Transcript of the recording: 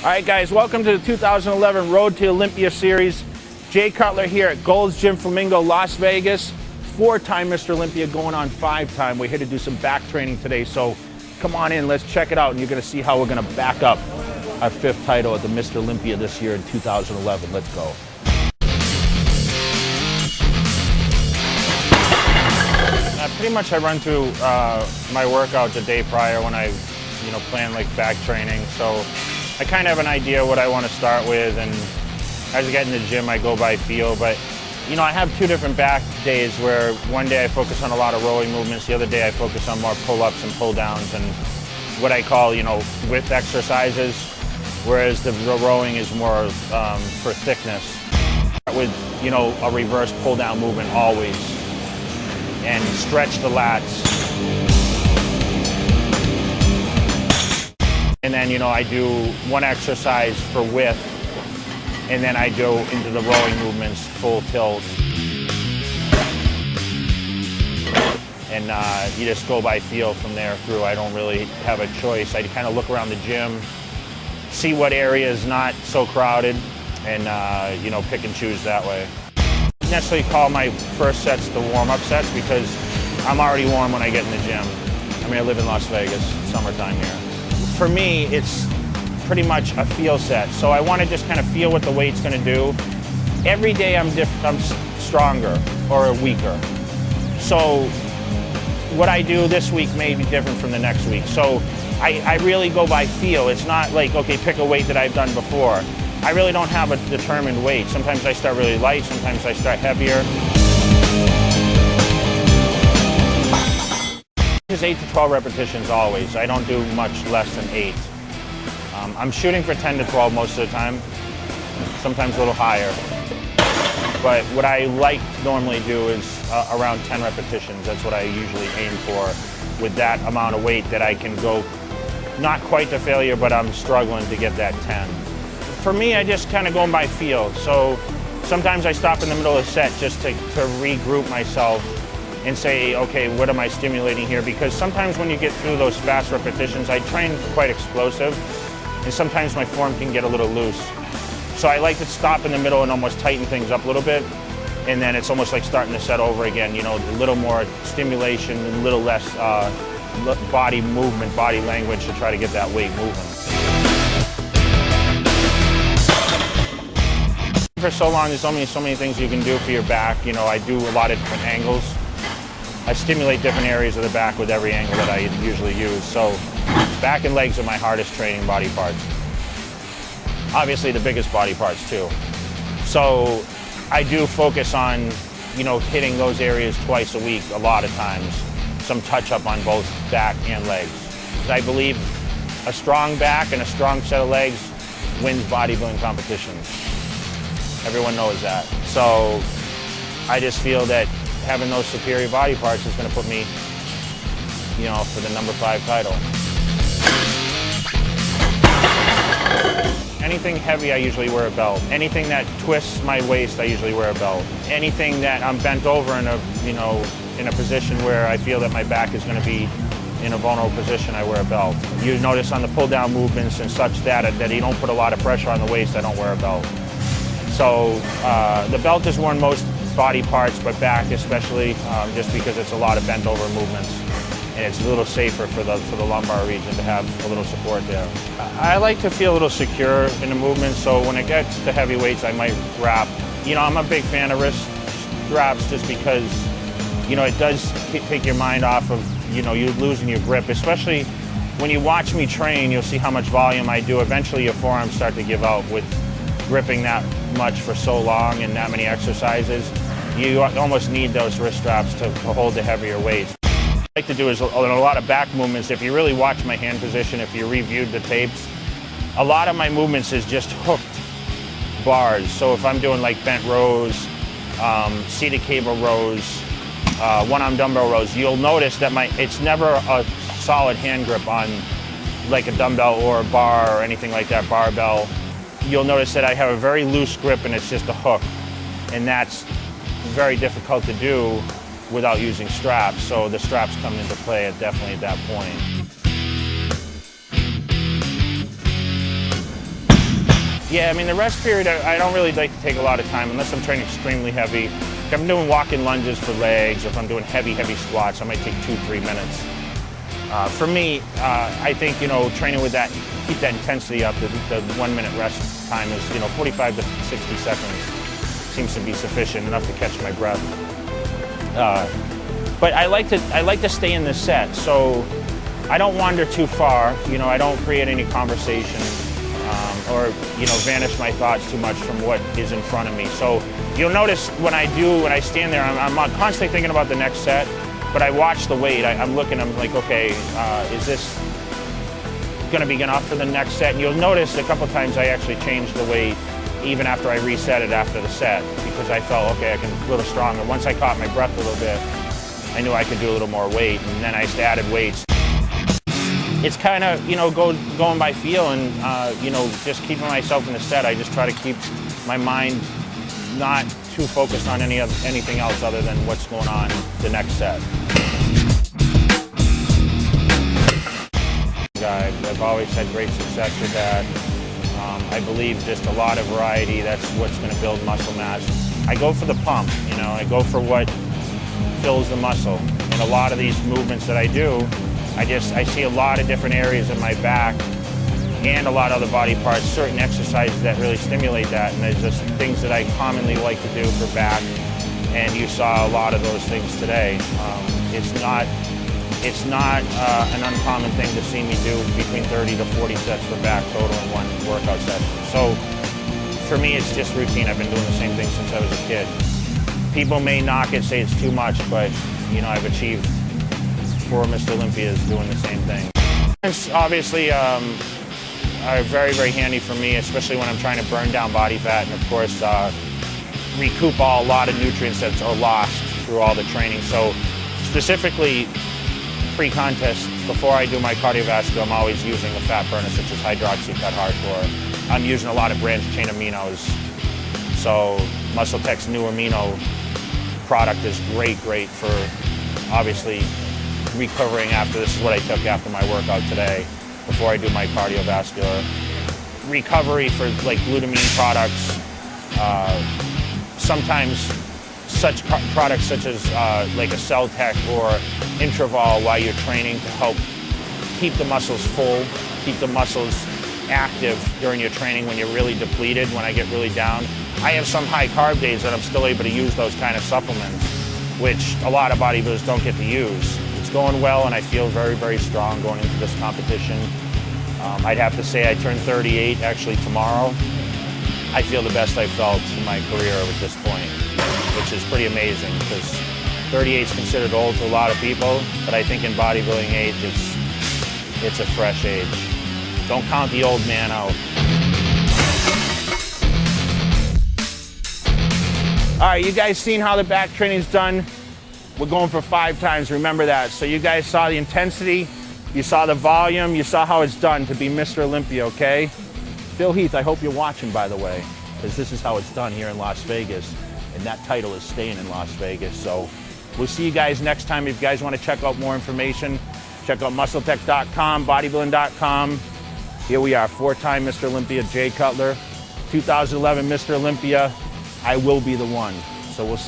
All right, guys, welcome to the 2011 Road to Olympia series. Jay Cutler here at Gold's Gym Flamingo, Las Vegas. 4-time Mr. Olympia, going on 5-time. We're here to do some back training today, so come on in, let's check it out, and you're gonna see how we're gonna back up our 5th title at the Mr. Olympia this year in 2011. Let's go. Pretty much I run through my workout the day prior when I plan like back training, so I kind of have an idea what I want to start with, and as I get in the gym I go by feel. But I have 2 different back days where one day I focus on a lot of rowing movements, the other day I focus on more pull-ups and pull-downs and what I call width exercises, whereas the rowing is more for thickness. With a reverse pull-down movement always, and stretch the lats. And then, I do one exercise for width, and then I go into the rowing movements, full tilt. And you just go by feel from there through. I don't really have a choice. I kind of look around the gym, see what area is not so crowded, and pick and choose that way. I necessarily call my first sets the warm-up sets because I'm already warm when I get in the gym. I mean, I live in Las Vegas, summertime here. For me, it's pretty much a feel set. So I want to just kind of feel what the weight's going to do. Every day I'm stronger or weaker. So what I do this week may be different from the next week. So I really go by feel. It's not like, okay, pick a weight that I've done before. I really don't have a determined weight. Sometimes I start really light, sometimes I start heavier. It's 8 to 12 repetitions always. I don't do much less than 8. I'm shooting for 10 to 12 most of the time, sometimes a little higher. But what I like to normally do is around 10 repetitions. That's what I usually aim for with that amount of weight that I can go not quite to failure, but I'm struggling to get that 10. For me, I just kind of go by feel. So sometimes I stop in the middle of the set just to regroup myself and say, okay, what am I stimulating here? Because sometimes when you get through those fast repetitions, I train quite explosive, and sometimes my form can get a little loose. So I like to stop in the middle and almost tighten things up a little bit, and then it's almost like starting the set over again, a little more stimulation, a little less body movement, body language to try to get that weight moving. For so long, there's only so many things you can do for your back. I do a lot of different angles. I stimulate different areas of the back with every angle that I usually use. So back and legs are my hardest training body parts. Obviously the biggest body parts too. So I do focus on, hitting those areas twice a week a lot of times. Some touch up on both back and legs. I believe a strong back and a strong set of legs wins bodybuilding competitions. Everyone knows that. So I just feel that having those superior body parts is going to put me, for the number 5 title. Anything heavy, I usually wear a belt. Anything that twists my waist, I usually wear a belt. Anything that I'm bent over in a position where I feel that my back is going to be in a vulnerable position, I wear a belt. You notice on the pull-down movements and such that you don't put a lot of pressure on the waist, I don't wear a belt. So the belt is worn most body parts, but back especially, just because it's a lot of bent over movements, and it's a little safer for the lumbar region to have a little support there. I like to feel a little secure in the movement, so when it gets to heavy weights, I might wrap. I'm a big fan of wrist straps just because, it does take your mind off of, you losing your grip, especially when you watch me train, you'll see how much volume I do. Eventually your forearms start to give out with gripping that much for so long and that many exercises. You almost need those wrist straps to hold the heavier weights. What I like to do is a lot of back movements. If you really watch my hand position, if you reviewed the tapes, a lot of my movements is just hooked bars. So if I'm doing like bent rows, seated cable rows, one-arm dumbbell rows, you'll notice that it's never a solid hand grip on like a dumbbell or a bar or anything like that, barbell. You'll notice that I have a very loose grip and it's just a hook. And that's very difficult to do without using straps. So the straps come into play definitely at that point. Yeah, I mean, the rest period, I don't really like to take a lot of time unless I'm training extremely heavy. If I'm doing walk-in lunges for legs, or if I'm doing heavy squats, I might take 2-3 minutes. For me, I think, training with that, keep that intensity up, the 1 minute rest time is, 45 to 60 seconds seems to be sufficient, enough to catch my breath. But I like to stay in the set, so I don't wander too far. I don't create any conversation or vanish my thoughts too much from what is in front of me. So you'll notice when I stand there, I'm constantly thinking about the next set. But I watch the weight. I'm looking. I'm like, okay, is this going to be enough for the next set? And you'll notice a couple times I actually changed the weight even after I reset it after the set, because I felt, okay, I can a little stronger. Once I caught my breath a little bit, I knew I could do a little more weight, and then I just added weights. It's kind of, going by feel and, just keeping myself in the set. I just try to keep my mind not too focused on anything else other than what's going on the next set. I've always had great success with that. I believe just a lot of variety, that's what's going to build muscle mass. I go for the pump, I go for what fills the muscle. And a lot of these movements that I do, I see a lot of different areas in my back and a lot of other body parts, certain exercises that really stimulate that, and there's just things that I commonly like to do for back, and you saw a lot of those things today. It's not an uncommon thing to see me do between 30 to 40 sets for back total in one workout session. So for me, it's just routine. I've been doing the same thing since I was a kid. People may knock it, say it's too much, but I've achieved 4 Mr. Olympias doing the same thing. It's obviously are very, very handy for me, especially when I'm trying to burn down body fat and, of course, recoup a lot of nutrients that are lost through all the training. So specifically pre-contest, before I do my cardiovascular, I'm always using a fat burner such as hydroxy-cut hardcore. I'm using a lot of branched chain aminos. So MuscleTech's new amino product is great for obviously recovering after. This is what I took after my workout today, before I do my cardiovascular. Recovery for like glutamine products, sometimes such products such as like a Celtec or Intravol while you're training to help keep the muscles full, keep the muscles active during your training when you're really depleted, when I get really down. I have some high carb days that I'm still able to use those kind of supplements, which a lot of bodybuilders don't get to use. It's going well, and I feel very, very strong going into this competition. I'd have to say I turn 38 actually tomorrow. I feel the best I've felt in my career at this point, which is pretty amazing because 38 is considered old to a lot of people, but I think in bodybuilding age, it's a fresh age. Don't count the old man out. All right, you guys seen how the back training's done? We're going for 5 times, remember that. So you guys saw the intensity, you saw the volume, you saw how it's done to be Mr. Olympia, okay? Phil Heath, I hope you're watching, by the way, because this is how it's done here in Las Vegas, and that title is staying in Las Vegas. So we'll see you guys next time. If you guys want to check out more information, check out muscletech.com, bodybuilding.com. Here we are, 4-time Mr. Olympia, Jay Cutler, 2011 Mr. Olympia. I will be the one. So we'll see.